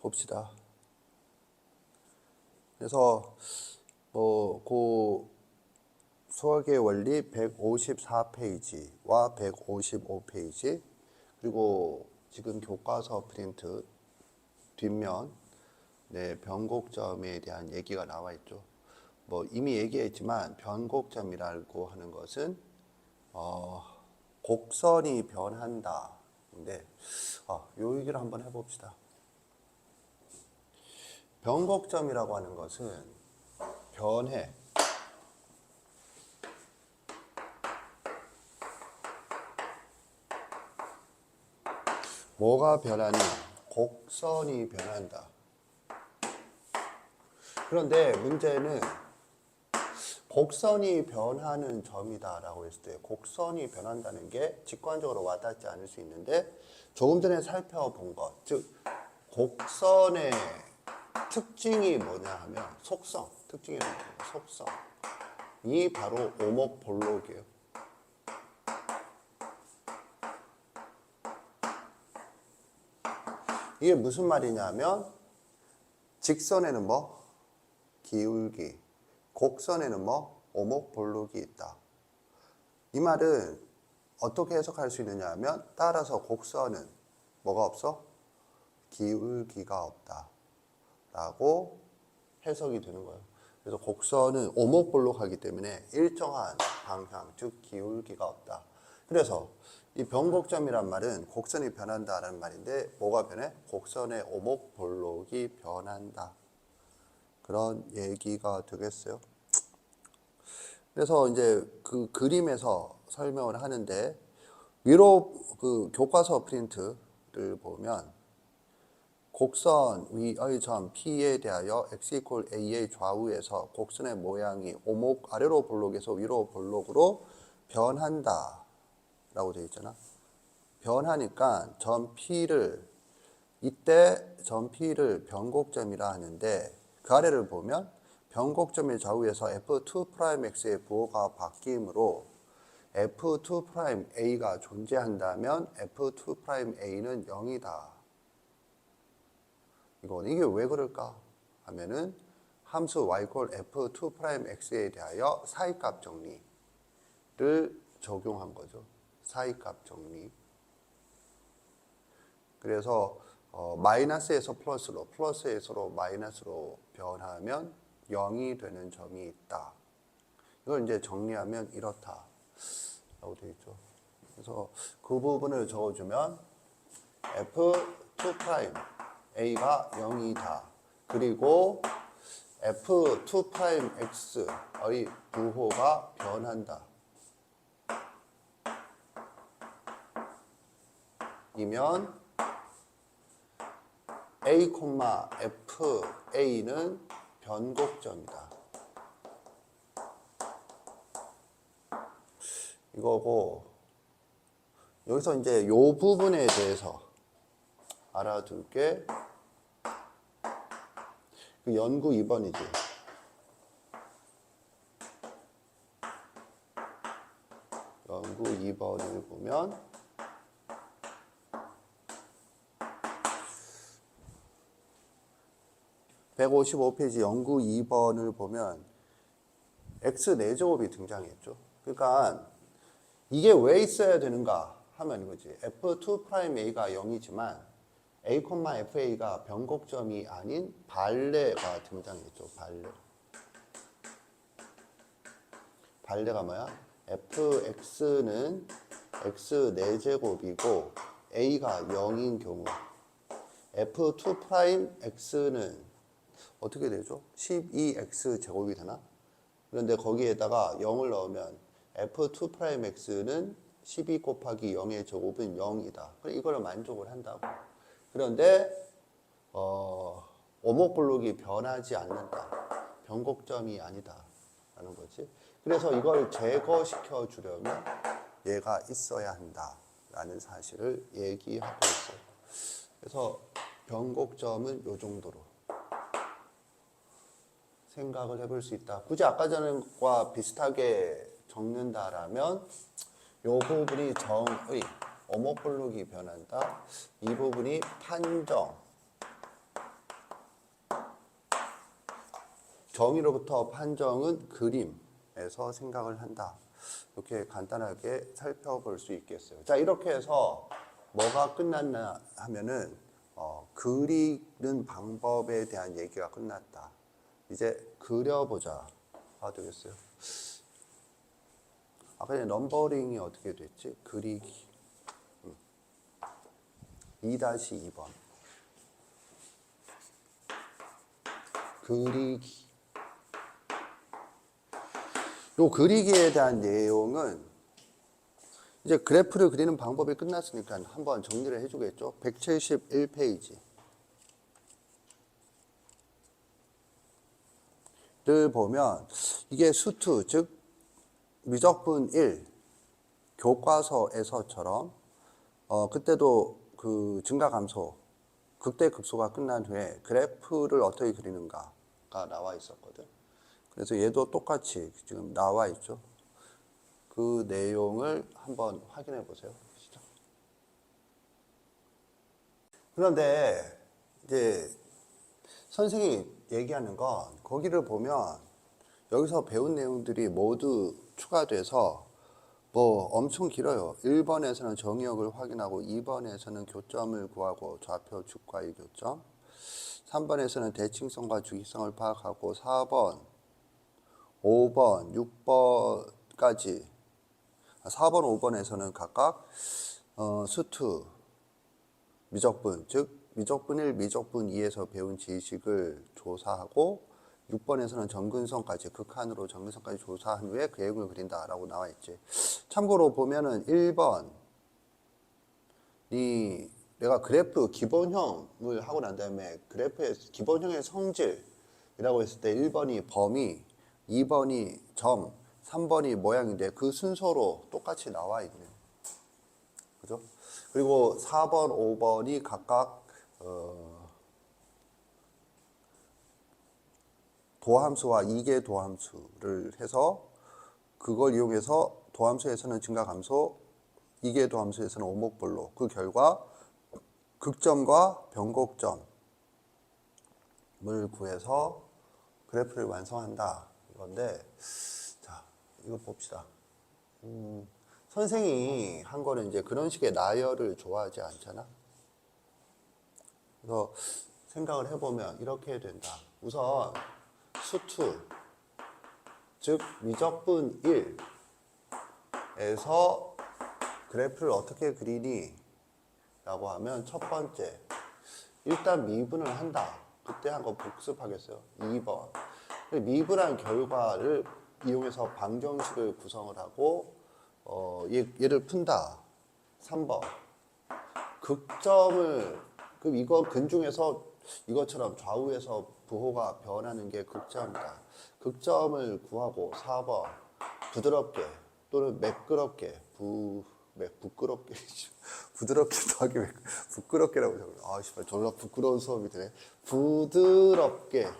봅시다. 그래서 그 수학의 원리 154페이지와 155페이지 그리고 지금 교과서 프린트 뒷면 변곡점에 대한 얘기가 나와 있죠. 이미 얘기했지만 변곡점이라고 하는 것은 곡선이 변한다. 근데 요 얘기를 한번 해봅시다. 변곡점이라고 하는 것은 변해. 뭐가 변하니? 곡선이 변한다. 그런데 문제는 곡선이 변하는 점이다 라고 했을 때 곡선이 변한다는 게 직관적으로 와닿지 않을 수 있는데 조금 전에 살펴본 것, 즉 곡선의 특징이 뭐냐 하면 속성, 특징이 뭐냐 속성이 바로 오목볼록이에요. 이게 무슨 말이냐면 직선에는 기울기, 곡선에는 오목볼록이 있다. 이 말은 어떻게 해석할 수 있느냐 하면 따라서 곡선은 뭐가 없어? 기울기가 없다 라고 해석이 되는 거예요. 그래서 곡선은 오목볼록하기 때문에 일정한 방향, 즉 기울기가 없다. 그래서 이 변곡점이란 말은 곡선이 변한다라는 말인데 뭐가 변해? 곡선의 오목볼록이 변한다. 그런 얘기가 되겠어요. 그래서 이제 그 그림에서 설명을 하는데 위로 그 교과서 프린트를 보면 곡선 위의 점 P에 대하여 x = a의 좌우에서 곡선의 모양이 오목 아래로 볼록에서 위로 볼록으로 변한다 라고 되어 있잖아. 변하니까 점 P를 이때 점 P를 변곡점이라 하는데 그 아래를 보면 변곡점의 좌우에서 F2'X의 부호가 바뀌므로 F2'A가 존재한다면 F2'A는 0이다. 이게 왜 그럴까 하면은 함수 y = F2'X에 대하여 사이값 정리를 적용한 거죠. 사이값 정리. 그래서 마이너스에서 플러스로, 플러스에서로 마이너스로 변하면 0이 되는 점이 있다. 이걸 이제 정리하면 이렇다 라고 되어 있죠. 그래서 그 부분을 적어주면 F2'A가 0이다. 그리고 F2'X의 부호가 변한다. 이면 A, FA는 변곡점이다. 이거고 여기서 이제 요 부분에 대해서 알아둘 게 그 연구 2번이지. 연구 2번을 보면 (155페이지) 연구 2번을 보면 x 4제곱이 등장했죠. 그러니까 이게 왜 있어야 되는가 하면 이거지. F2'A가 0이지만 A, FA가 변곡점이 아닌 발레가 등장했죠. 발레가 뭐야? fx는 x 4제곱이고 a가 0인 경우 F2'X는 어떻게 되죠? 12x 제곱이 되나? 그런데 거기에다가 0을 넣으면 F2'X는 12 곱하기 0의 제곱은 0이다. 이걸 만족을 한다고. 그런데 오목볼록이 변하지 않는다. 변곡점이 아니다 라는 거지. 그래서 이걸 제거시켜 주려면 얘가 있어야 한다 라는 사실을 얘기하고 있어요. 그래서 변곡점은 요 정도로 생각을 해볼 수 있다. 굳이 아까 전과 비슷하게 적는다라면 요 부분이 정의, 오목볼록이 변한다. 이 부분이 판정, 정의로부터 판정은 그림에서 생각을 한다. 이렇게 간단하게 살펴볼 수 있겠어요. 자, 이렇게 해서 뭐가 끝났나 하면은 그리는 방법에 대한 얘기가 끝났다. 이제 그려보자가 되겠어요. 아까 전에 넘버링이 어떻게 됐지? 그리기. 2-2번. 그리기. 요 그리기에 대한 내용은 이제 그래프를 그리는 방법이 끝났으니까 한번 정리를 해주겠죠. 171페이지. 를 보면 이게 수투, 즉 미적분 1 교과서에서처럼 그때도 그 증가 감소 극대 극소가 끝난 후에 그래프를 어떻게 그리는가가 나와 있었거든. 그래서 얘도 똑같이 지금 나와 있죠. 그 내용을 한번 확인해 보세요. 그런데 이제 선생님이 얘기하는 건 거기를 보면 여기서 배운 내용들이 모두 추가돼서 뭐 엄청 길어요. 1번에서는 정의역을 확인하고 2번에서는 교점을 구하고 좌표 축과의 교점, 3번에서는 대칭성과 주기성을 파악하고 4번, 5번, 6번까지 4번, 5번에서는 각각 수투, 미적분, 즉 미적분 1, 미적분 2에서 배운 지식을 조사하고 6번에서는 정근성까지 극한으로 정근성까지 조사한 후에 계획을 그린다라고 나와 있지. 참고로 보면은 1번이 내가 그래프 기본형을 하고 난 다음에 그래프의 기본형의 성질이라고 했을 때 1번이 범위, 2번이 점, 3번이 모양인데 그 순서로 똑같이 나와 있네. 그죠? 그리고 4번, 5번이 각각 도함수와 이계 도함수를 해서 그걸 이용해서 도함수에서는 증가 감소, 이계 도함수에서는 오목볼로 그 결과 극점과 변곡점을 구해서 그래프를 완성한다. 이건데 자, 이거 봅시다. 선생이 한 거는 이제 그런 식의 나열을 좋아하지 않잖아. 그래서 생각을 해보면 이렇게 된다. 우선 수투, 즉 미적분 1에서 그래프를 어떻게 그리니? 라고 하면 첫 번째, 일단 미분을 한다. 그때 한 거 복습하겠어요. 2번. 미분한 결과를 이용해서 방정식을 구성을 하고 얘를 푼다. 3번. 극점을, 그럼 이거 근중에서 이것처럼 좌우에서 부호가 변하는 게 극점이다. 극점을 구하고 4번. 부드럽게 또는 매끄럽게 부끄럽게 부드럽게 더하기 부끄럽게라고 적어요. 아 씨발 졸라 부끄러운 수업이 되네. 부드럽게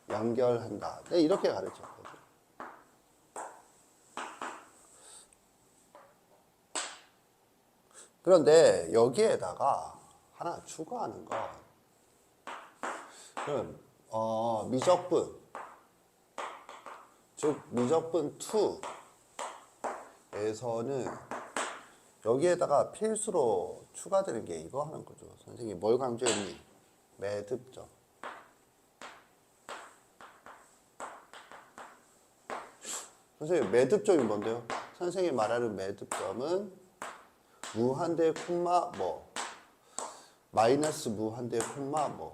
연결한다. 네, 이렇게 가르쳤거든. 그런데 여기에다가 하나 추가하는 건 미적분, 즉 미적분 2에서는 여기에다가 필수로 추가되는 게 이거 하는 거죠. 선생님이 뭘 강조했니? 매듭점. 선생님 매듭점이 뭔데요? 선생님이 말하는 매듭점은 무한대 콤마 뭐 마이너스 무한대 콤마 뭐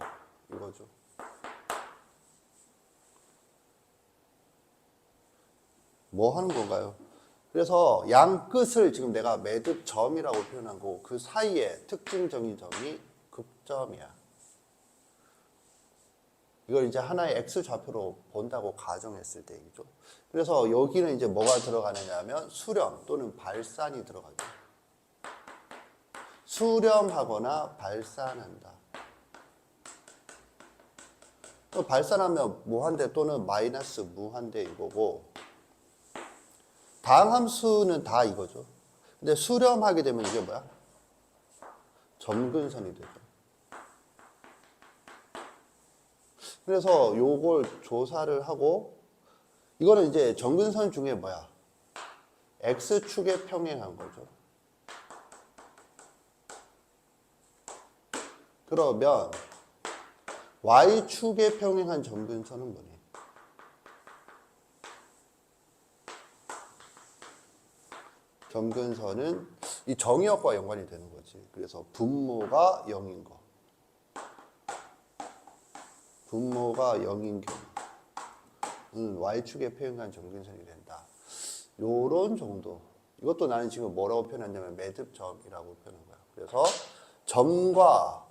이거죠. 뭐 하는 건가요? 그래서 양 끝을 지금 내가 매듭점이라고 표현한 거고 그 사이에 특징 정의점이 극점이야. 이걸 이제 하나의 x 좌표로 본다고 가정했을 때 얘기죠. 그래서 여기는 이제 뭐가 들어가느냐 하면 수렴 또는 발산이 들어가죠. 수렴하거나 발산한다. 또 발산하면 무한대 또는 마이너스 무한대 이거고 다항함수는 다 이거죠. 근데 수렴하게 되면 이게 뭐야? 점근선이 되죠. 그래서 요걸 조사를 하고 이거는 이제 정근선 중에 뭐야? X축에 평행한 거죠. 그러면 Y축에 평행한 정근선은 뭐니? 정근선은 이 정의역과 연관이 되는 거지. 그래서 분모가 0인 거. 분모가 0인 경우는 Y축에 평행한 정근선이 된다. 요런 정도. 이것도 나는 지금 뭐라고 표현했냐면 매듭점이라고 표현한 거야. 그래서 점과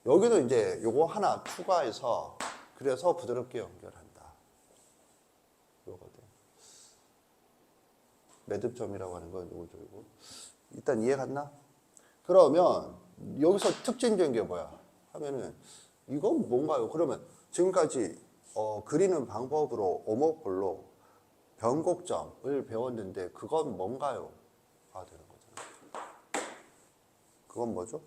여기도 이제 요거 하나 추가해서 그래서 부드럽게 연결한다. 요거든. 매듭점이라고 하는 건 요거죠, 요거. 일단 이해 갔나? 그러면 여기서 특징적인 게 뭐야? 하면은 이건 뭔가요? 그러면 지금까지 그리는 방법으로 오목볼로 변곡점을 배웠는데 그건 뭔가요? 가 되는 거잖아. 그건 뭐죠?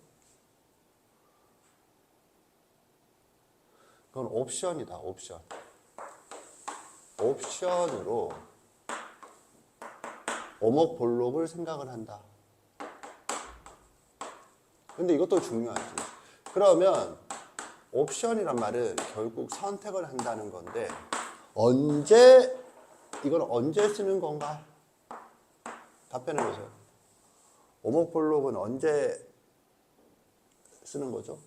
그건 옵션이다, 옵션. 옵션으로 오목볼록을 생각을 한다. 근데 이것도 중요하지. 그러면 옵션이란 말은 결국 선택을 한다는 건데 이걸 언제 쓰는 건가? 답변해 보세요. 오목볼록은 언제 쓰는 거죠?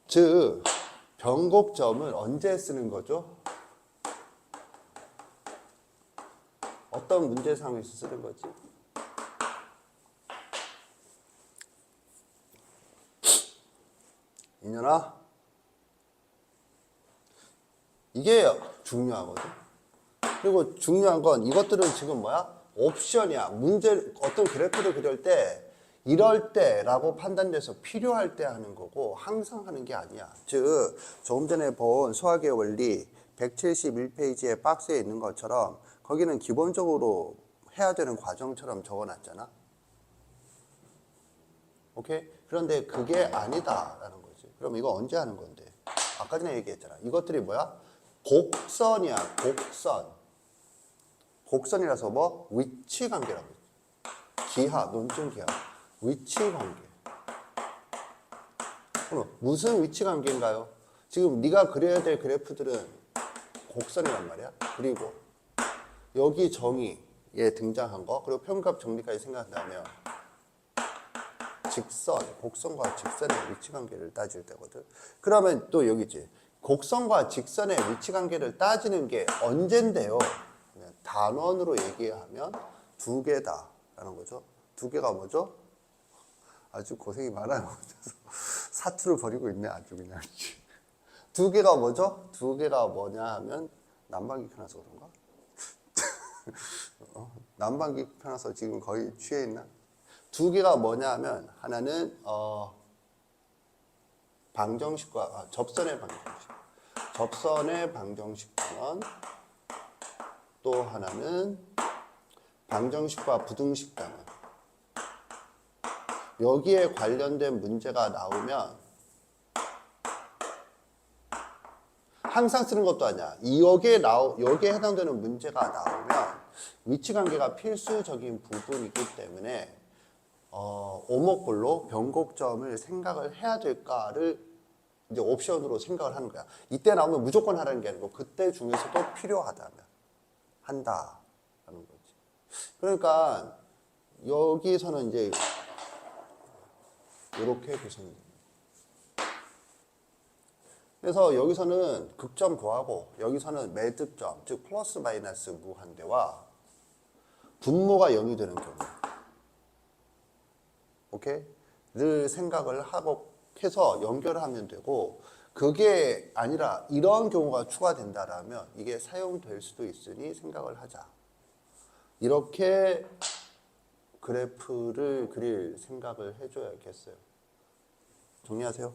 즉 변곡점을 언제 쓰는 거죠? 어떤 문제 상황에서 쓰는 거지? 인연아, 이게 중요하거든. 그리고 중요한 건 이것들은 지금 뭐야? 옵션이야. 어떤 그래프를 그릴 때 이럴 때라고 판단돼서 필요할 때 하는 거고 항상 하는 게 아니야. 즉 조금 전에 본 수학의 원리 171페이지의 박스에 있는 것처럼 거기는 기본적으로 해야 되는 과정처럼 적어놨잖아. 오케이? 그런데 그게 아니다라는 거지. 그럼 이거 언제 하는 건데? 아까 전에 얘기했잖아. 이것들이 뭐야? 곡선이야, 곡선. 곡선이라서 뭐? 위치 관계라고. 기하, 논증 기하. 위치 관계. 그럼 무슨 위치 관계인가요? 지금 네가 그려야 될 그래프들은 곡선이란 말이야. 그리고 여기 정의에 등장한 거, 그리고 평값 정리까지 생각한다면 직선, 곡선과 직선의 위치 관계를 따질 때거든. 그러면 또 여기지. 곡선과 직선의 위치 관계를 따지는 게 언젠데요? 단원으로 얘기하면 두 개다라는 거죠. 두 개가 뭐죠? 아주 고생이 많아요. 사투를 벌이고 있네, 아주 그냥. 두 개가 뭐죠? 두 개가 뭐냐 하면 난방기 켜놔서 그런가? 난방기 켜놔서 지금 거의 취해 있나? 두 개가 뭐냐 하면 하나는 방정식과 접선의 방정식. 접선의 방정식 단원. 또 하나는 방정식과 부등식 단원. 여기에 관련된 문제가 나오면 항상 쓰는 것도 아니야. 여기에 해당되는 문제가 나오면 위치관계가 필수적인 부분이기 때문에 오목볼록 변곡점을 생각을 해야 될까를 이제 옵션으로 생각을 하는 거야. 이때 나오면 무조건 하라는 게 아니고 그때 중에서도 필요하다면 한다라는 거지. 그러니까 여기서는 이제 이렇게 보시면 됩니다. 그래서 여기서는 극점 구하고 여기서는 매듭점, 즉 플러스 마이너스 무한대와 분모가 0이 되는 경우, 오케이? 를 생각을 하고 해서 연결을 하면 되고, 그게 아니라 이런 경우가 추가된다라면 이게 사용될 수도 있으니 생각을 하자. 이렇게 그래프를 그릴 생각을 해줘야겠어요. 정리하세요.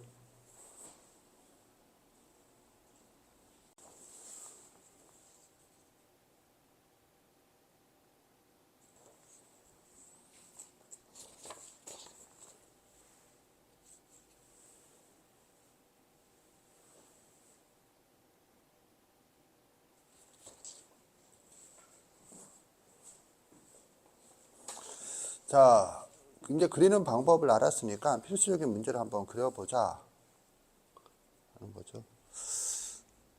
자, 이제 그리는 방법을 알았으니까 필수적인 문제를 한번 그려보자 하는 거죠.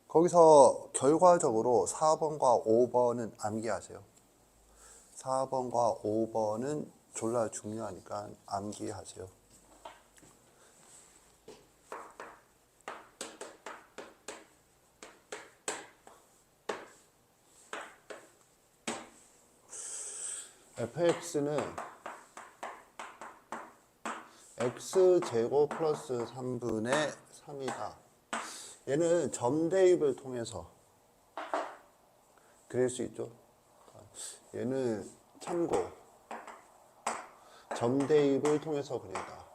거기서 결과적으로 4번과 5번은 암기하세요. 4번과 5번은 졸라 중요하니까 암기하세요. fx는 x제곱 플러스 3분의 3이다. 얘는 점 대입을 통해서 그릴 수 있죠. 얘는 참고 점 대입을 통해서 그린다.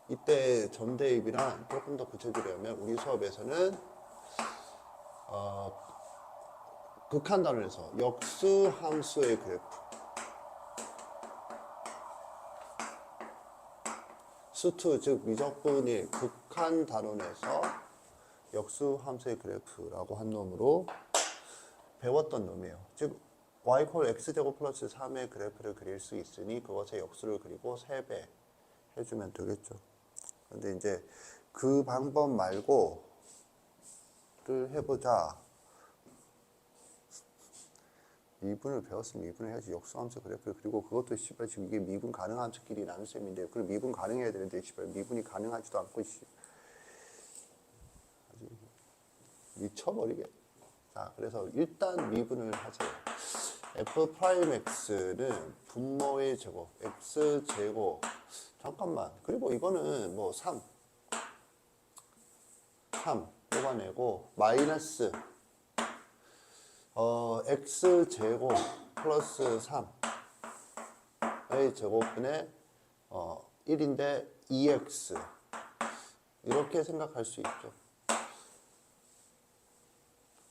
이때 점 대입이란 조금 더 구체적으로 하면 우리 수업에서는 극한 단원에서 역수 함수의 그래프, 수투 즉 미적분일 극한 단원에서 역수 함수의 그래프라고 한 놈으로 배웠던 놈이에요. 즉 y 콜 x제곱 플러스 3의 그래프를 그릴 수 있으니 그것의 역수를 그리고 3배 해주면 되겠죠. 근데 이제 그 방법 말고를 해보자. 미분을 배웠으면 미분을 해야지. 역수함수 그래프를 그리고 그것도 씨발 지금 이게 미분 가능한 함수끼리 나눈 셈인데 그럼 미분 가능해야 되는데 씨발 미분이 가능하지도 않고 씨. 아주 미쳐버리게. 자, 그래서 일단 미분을 하세요. f 프라임 x는 분모의 제곱 x 제곱 잠깐만 그리고 이거는 뭐 3 뽑아내고 마이너스 x제곱 플러스 3의 제곱분의 1인데 2x 이렇게 생각할 수 있죠.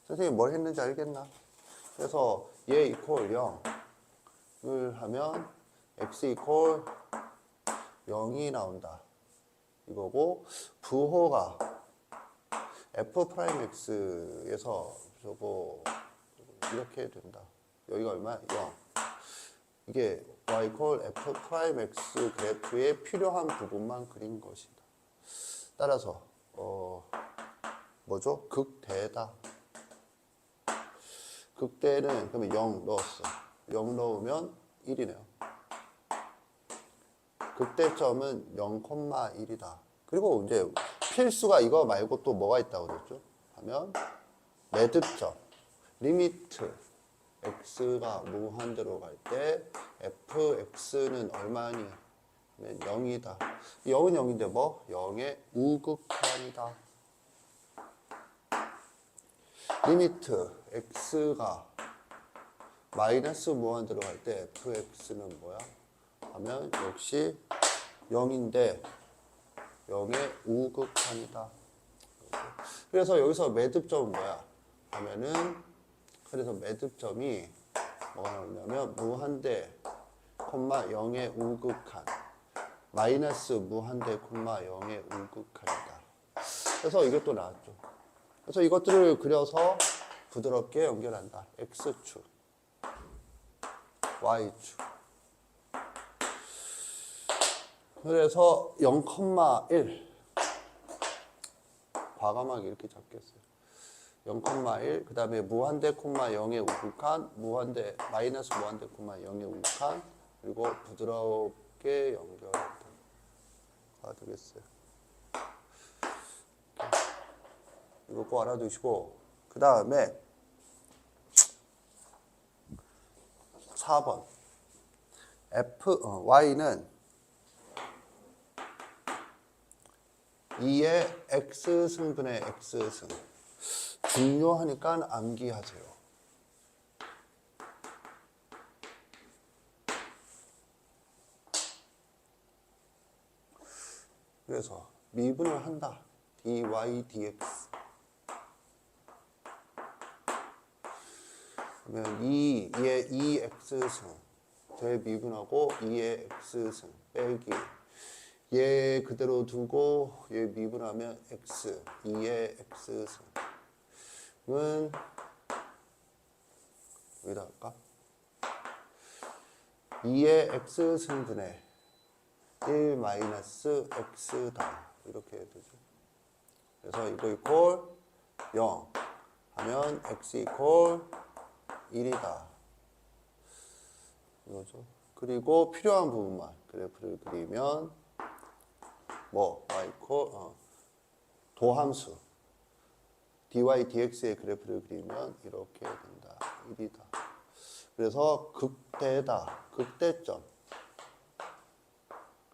선생님 뭘 했는지 알겠나? 그래서 얘 이퀄 0을 하면 x 이퀄 0이 나온다. 이거고 부호가 f 프라임 x에서 저거 이렇게 된다. 여기가 얼마야? 0. 이게 y 이퀄 f 프라임 x 그래프에 필요한 부분만 그린 것이다. 따라서 뭐죠? 극대다. 극대는 그러면 0 넣었어. 0 넣으면 1이네요. 극대점은 0,1이다. 그리고 이제 필수가 이거 말고 또 뭐가 있다고 그랬죠? 하면 매듭점, 리미트 x가 무한대로 갈 때 fx는 얼마니? 0이다. 0은 0인데 뭐? 0의 우극한이다. 리미트 x가 마이너스 무한대로 갈 때 fx는 뭐야? 하면 역시 0인데 0의 우극한이다. 그래서 여기서 매듭점은 뭐야? 하면은 그래서 매듭점이 뭐가 나오냐면 무한대, 0의 우극한 마이너스 무한대, 0의 우극한이다. 그래서 이것도 나왔죠. 그래서 이것들을 그려서 부드럽게 연결한다. x축, y축. 그래서 0,1 과감하게 이렇게 잡겠어요. 0,1 그 다음에 무한대, 0의 우극한 무한대, 마이너스 무한대, 0의 우극한 그리고 부드럽게 연결한다. 되겠어요. 이거 꼭 알아두시고 그 다음에 4번 y는 2의 x승분의 x승 중요하니까 암기하세요. 그래서 미분을 한다. dy dx 그러면 2의 2x승 대미분하고 2의 x승 빼기 얘 그대로 두고 얘 미분하면 x 2의 x승은 여기다 할까? 2의 x 승분의 1 마이너스 x다. 이렇게 되죠. 그래서 이거 이퀄 0 하면 x 이퀄 1이다. 이거죠. 그리고 필요한 부분만 그래프를 그리면 뭐 y 이퀄 도함수 dy dx의 그래프를 그리면 이렇게 된다. 1이다. 그래서 극대다. 극대점.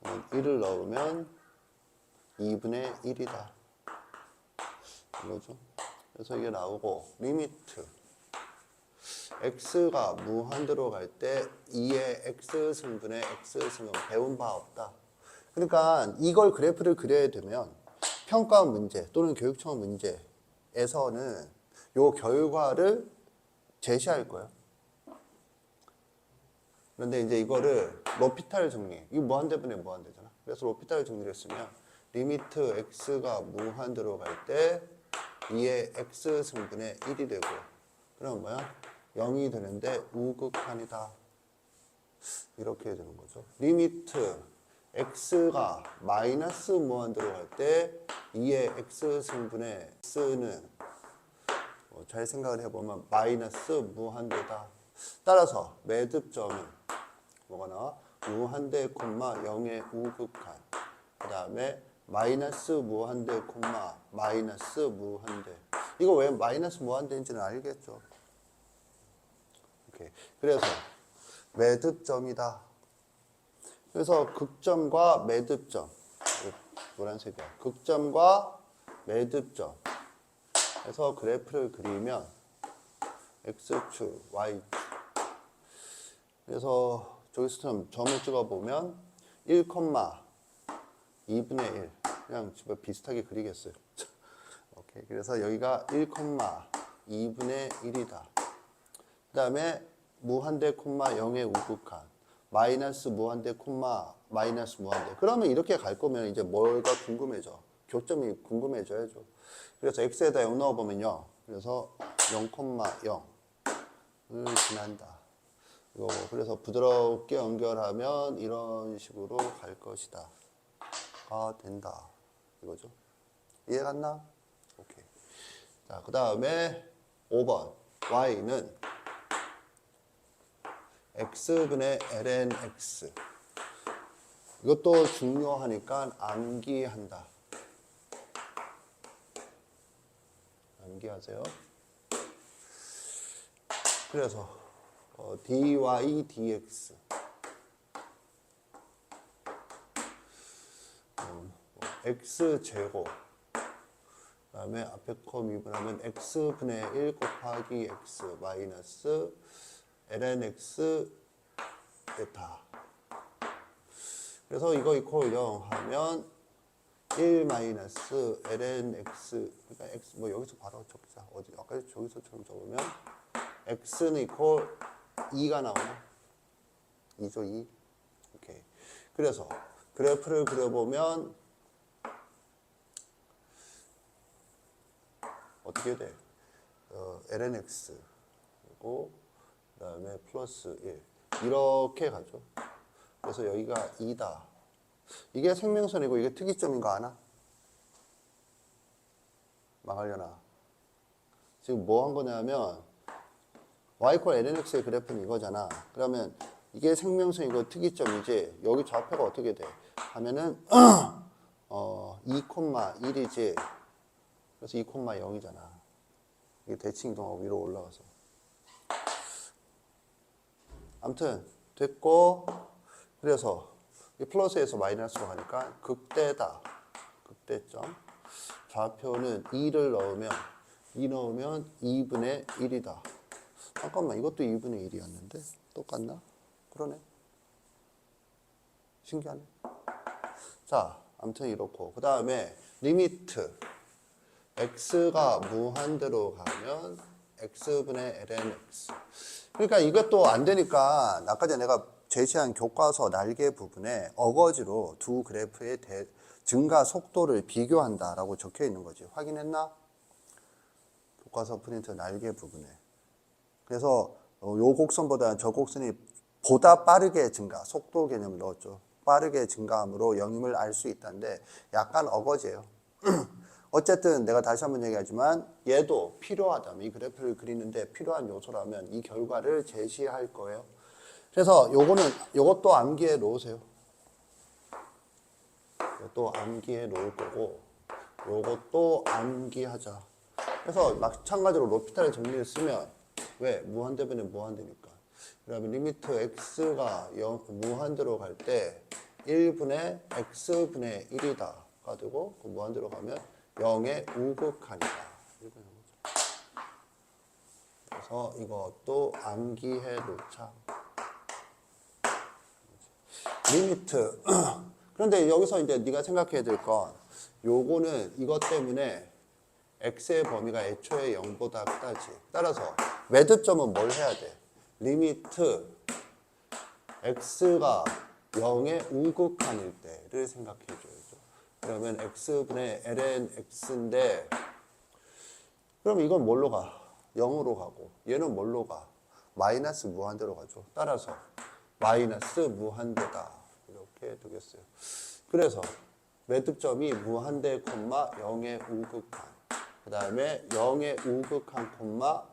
1을 넣으면 2분의 1이다. 이거죠. 그래서 이게 나오고 리미트 x가 무한대로 갈 때 2의 x 승분의 x 승은 배운 바 없다. 그러니까 이걸 그래프를 그려야 되면 평가원 문제 또는 교육청 문제에서는 요 결과를 제시할 거예요. 그런데 이제 이거를 로피탈 정리, 이거 무한대분의 무한대잖아. 그래서 로피탈 정리를 쓰면 리미트 x가 무한대로 갈 때 2의 x 승분의 1이 되고, 그럼 뭐야? 0이 되는데 우극한이다. 이렇게 되는 거죠. 리미트 x가 마이너스 무한대로 갈 때 2의 x 승분의 x는 잘 생각을 해보면 마이너스 무한대다. 따라서 매듭점은 뭐가 나와? 무한대 콤마 0의 우극한. 그 다음에 마이너스 무한대 콤마 마이너스 무한대. 이거 왜 마이너스 무한대인지는 알겠죠? 오케이. 그래서 매듭점이다. 그래서 극점과 매듭점. 노란색이야. 극점과 매듭점. 그래서 그래프를 그리면 x축, y축. 그래서 저기서 점을 찍어보면 1, 2분의 1. 그냥 비슷하게 그리겠어요. 오케이. 그래서 여기가 1, 2분의 1이다. 그 다음에 무한대 콤마 0의 우극한. 마이너스 무한대 콤마 마이너스 무한대. 그러면 이렇게 갈 거면 이제 뭐가 궁금해져? 교점이 궁금해져야죠. 그래서 x에다 0 넣어보면요. 그래서 0,0을 지난다. 이거 그래서 부드럽게 연결하면 이런 식으로 갈 것이다. 가 된다. 이거죠. 이해 갔나? 오케이. 자, 그 다음에 5번. y는 x분의 ln x. 이것도 중요하니까 암기한다. 암기하세요. 그래서 dy dx x제곱 그 다음에 앞에 거 미분하면 x분의 1 곱하기 x 마이너스 ln x 베타. 그래서 이거 이퀄 0 하면 1 마이너스 ln x. 그러니까 x 뭐 여기서 바로 적자. 어디 아까 저기서처럼 적으면 x는 이퀄 2가 나오네. 2죠 2. 오케이. 그래서 그래프를 그려보면 어떻게 돼? ln x 그리고 그 다음에 플러스 1 이렇게 가죠. 그래서 여기가 2다. 이게 생명선이고 이게 특이점인 거 아나? 망하려나? 지금 뭐 한 거냐면 y 콜 lnx의 그래프는 이거잖아. 그러면 이게 생명선이고 특이점이지. 여기 좌표가 어떻게 돼? 하면은 2,1이지. 그래서 2,0이잖아. 이게 대칭 이동하고 위로 올라가서. 아무튼 됐고, 그래서 이 플러스에서 마이너스로 가니까 극대다. 극대점. 좌표는 2를 넣으면 2 넣으면 2분의 1이다. 잠깐만, 이것도 2분의 1이었는데 똑같나? 그러네. 신기하네. 자, 아무튼 이렇고 그 다음에 리미트 x가 무한대로 가면 x분의 ln x. 그러니까 이것도 안 되니까 아까 전에 내가 제시한 교과서 날개 부분에 어거지로 두 그래프의 증가 속도를 비교한다라고 적혀 있는 거지. 확인했나? 교과서 프린트 날개 부분에. 그래서 요 곡선보다는 저 곡선이 보다 빠르게 증가, 속도 개념을 넣었죠. 빠르게 증가함으로 영임을 알 수 있다는데 약간 어거지예요. 어쨌든 내가 다시 한번 얘기하지만 얘도 필요하다면 이 그래프를 그리는데 필요한 요소라면 이 결과를 제시할 거예요. 그래서 요것도 암기해 놓으세요. 이것도 암기해 놓을 거고 요것도 암기하자. 그래서 마찬가지로 로피탈의 정리를 쓰면 왜? 무한대분의 무한대니까. 그러면 리미트 x가 무한대로 갈 때 1분의 x분의 1이다 가 되고 그 무한대로 가면 0의 우극한이다. 그래서 이것도 암기해 놓자. 리미트. 그런데 여기서 이제 네가 생각해야 될 건 요거는 이것 때문에 x의 범위가 애초에 0보다 크다지. 따라서 매듭점은 뭘 해야 돼? 리미트 x가 0의 우극한일 때를 생각해 줘야죠. 그러면 x분의 ln x인데 그럼 이건 뭘로 가? 0으로 가고 얘는 뭘로 가? 마이너스 무한대로 가죠. 따라서 마이너스 무한대다. 이렇게 되겠어요. 그래서 매듭점이 무한대, 0의 우극한. 그 다음에 0의 우극한,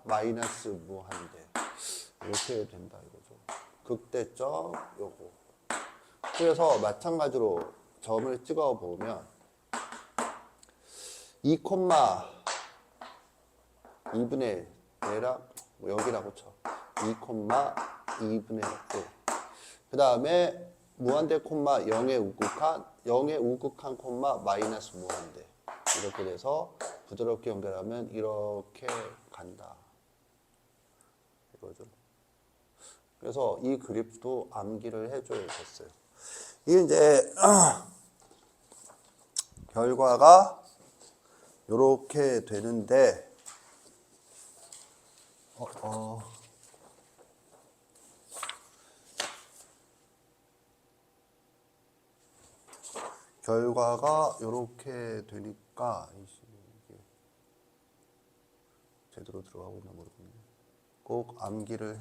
마이너스 무한대. 이렇게 된다 이거죠. 극대점 요거. 그래서 마찬가지로 점을 찍어 보면 2, 2분의 대략 여기라고 쳐. 2, 2분의 1. 그 다음에 무한대, 0의 우극한, 마이너스 무한대. 이렇게 돼서 부드럽게 연결하면 이렇게 간다. 이거죠. 그래서 이 그래프도 암기를 해줘야겠어요. 이게 이제 결과가 이렇게 되는데 결과가 이렇게 되니까 이게 제대로 들어가고 있나 모르겠네. 꼭 암기를